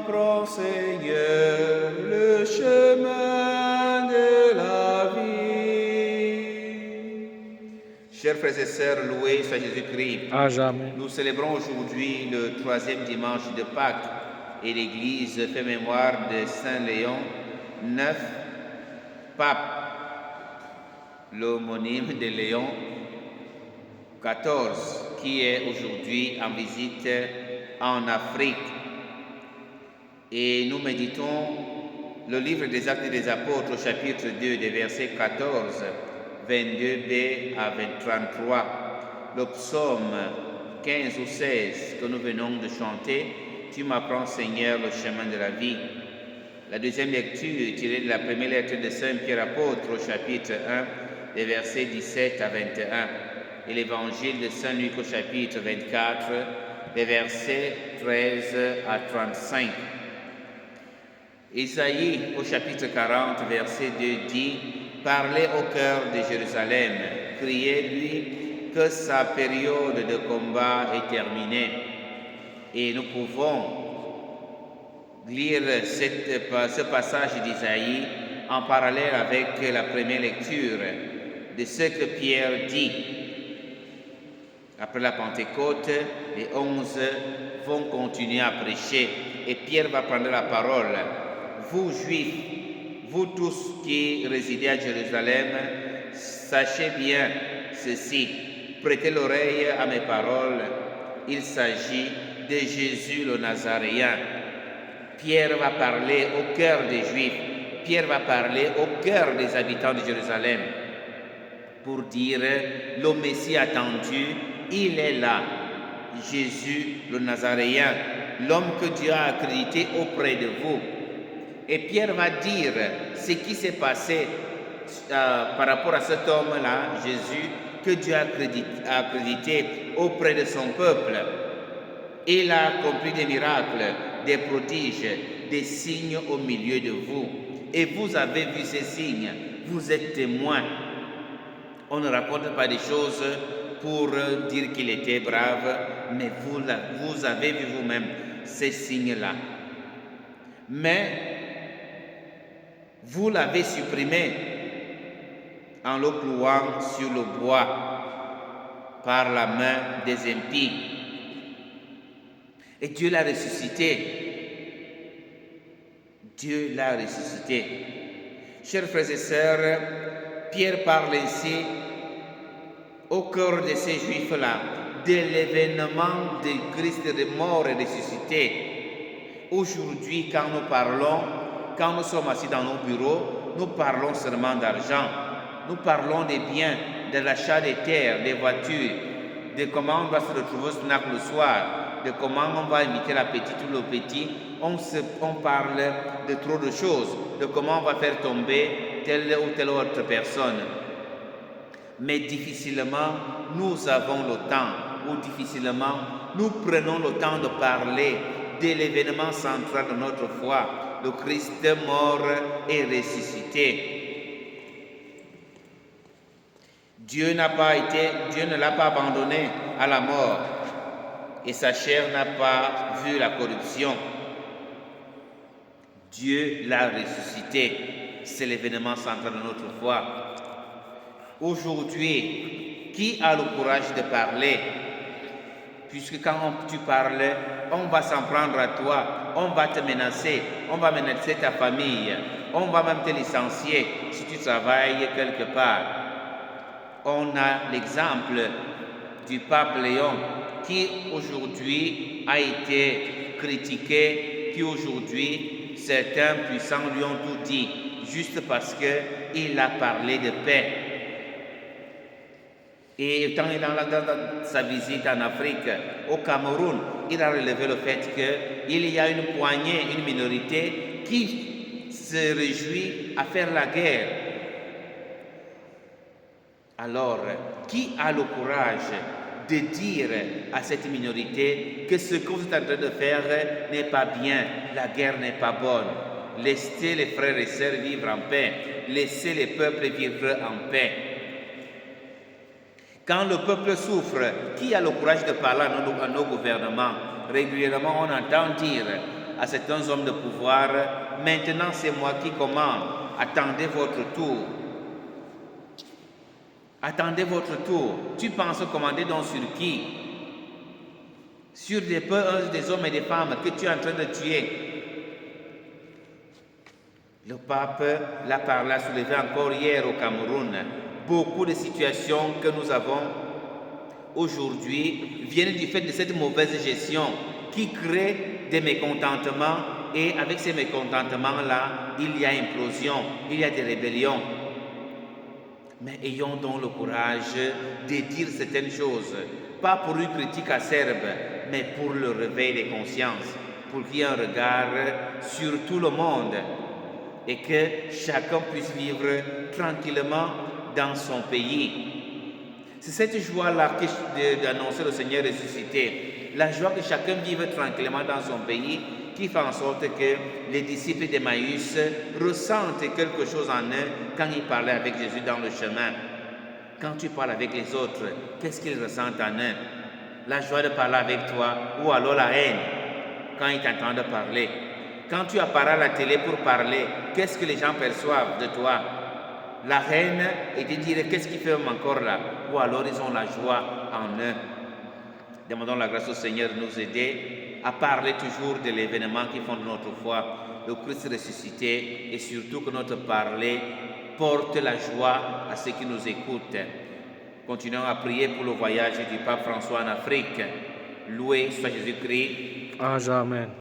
m'apprends, Seigneur, le chemin de la vie. Chers frères et sœurs, loués soit Jésus-Christ. À jamais. Nous célébrons aujourd'hui le 3e dimanche de Pâques et l'Église fait mémoire de Saint Léon IX, pape, l'homonyme de Léon XIV, qui est aujourd'hui en visite en Afrique. Et nous méditons le livre des Actes des Apôtres au chapitre 2 des versets 14, 22b à 33, le psaume 15 ou 16 que nous venons de chanter, Tu m'apprends Seigneur le chemin de la vie. La deuxième lecture tirée de la première lettre de Saint Pierre apôtre au chapitre 1 des versets 17 à 21 et l'évangile de Saint Luc au chapitre 24 des versets 13 à 35. Isaïe au chapitre 40 verset 2 dit « Parlez au cœur de Jérusalem, criez-lui que sa période de combat est terminée. » Et nous pouvons lire ce passage d'Isaïe en parallèle avec la première lecture de ce que Pierre dit. Après la Pentecôte, les 11 vont continuer à prêcher et Pierre va prendre la parole. Vous Juifs, vous tous qui résidez à Jérusalem, sachez bien ceci, prêtez l'oreille à mes paroles. Il s'agit de Jésus le Nazaréen. Pierre va parler au cœur des Juifs, Pierre va parler au cœur des habitants de Jérusalem pour dire le Messie attendu, il est là, Jésus le Nazaréen, l'homme que Dieu a accrédité auprès de vous. Et Pierre va dire ce qui s'est passé par rapport à cet homme-là, Jésus, que Dieu a accrédité auprès de son peuple. Il a accompli des miracles, des prodiges, des signes au milieu de vous. Et vous avez vu ces signes, vous êtes témoins. On ne raconte pas des choses pour dire qu'il était brave, mais vous avez vu vous-même ces signes-là. Mais vous l'avez supprimé en le clouant sur le bois par la main des impies. Et Dieu l'a ressuscité. Dieu l'a ressuscité. Chers frères et sœurs, Pierre parle ainsi au cœur de ces Juifs-là de l'événement de Christ de mort et ressuscité. Aujourd'hui, quand nous parlons, quand nous sommes assis dans nos bureaux, nous parlons seulement d'argent. Nous parlons des biens, de l'achat des terres, des voitures, de comment on va se retrouver au snack le soir, de comment on va inviter la petite ou le petit. On parle de trop de choses, de comment on va faire tomber telle ou telle autre personne. Mais difficilement, nous avons le temps, ou difficilement, nous prenons le temps de parler de l'événement central de notre foi, le Christ mort et ressuscité. Dieu ne l'a pas abandonné à la mort et sa chair n'a pas vu la corruption. Dieu l'a ressuscité. C'est l'événement central de notre foi. Aujourd'hui, qui a le courage de parler? Puisque quand tu parles, on va s'en prendre à toi, on va te menacer, on va menacer ta famille, on va même te licencier si tu travailles quelque part. On a l'exemple du pape Léon qui aujourd'hui a été critiqué, qui aujourd'hui certains puissants lui ont tout dit, juste parce qu'il a parlé de paix. Et quand il a dans sa visite en Afrique, au Cameroun, il a relevé le fait qu'il y a une poignée, une minorité qui se réjouit à faire la guerre. Alors, qui a le courage de dire à cette minorité que ce que vous êtes en train de faire n'est pas bien, la guerre n'est pas bonne? Laissez les frères et sœurs vivre en paix, laissez les peuples vivre en paix. Quand le peuple souffre, qui a le courage de parler à nos gouvernements? Régulièrement, on entend dire à certains hommes de pouvoir, maintenant c'est moi qui commande, attendez votre tour. Attendez votre tour. Tu penses commander donc sur qui? Sur des hommes et des femmes que tu es en train de tuer. Le pape l'a soulevé encore hier au Cameroun. Beaucoup de situations que nous avons aujourd'hui viennent du fait de cette mauvaise gestion qui crée des mécontentements, et avec ces mécontentements-là, il y a implosion, il y a des rébellions. Mais ayons donc le courage de dire certaines choses, pas pour une critique acerbe, mais pour le réveil des consciences, pour qu'il y ait un regard sur tout le monde et que chacun puisse vivre tranquillement dans son pays. C'est cette joie-là d'annoncer le Seigneur ressuscité, la joie que chacun vive tranquillement dans son pays, qui fait en sorte que les disciples d'Emmaüs ressentent quelque chose en eux quand ils parlaient avec Jésus dans le chemin. Quand tu parles avec les autres, qu'est-ce qu'ils ressentent en eux? La joie de parler avec toi, ou alors la haine quand ils t'entendent parler. Quand tu apparais à la télé pour parler, qu'est-ce que les gens perçoivent de toi? La haine, et de dire qu'est-ce qui fait encore là? Ou alors ils ont la joie en eux. Demandons la grâce au Seigneur de nous aider à parler toujours de l'événement qui fonde notre foi, le Christ ressuscité, et surtout que notre parler porte la joie à ceux qui nous écoutent. Continuons à prier pour le voyage du pape François en Afrique. Loué soit Jésus-Christ. Amen.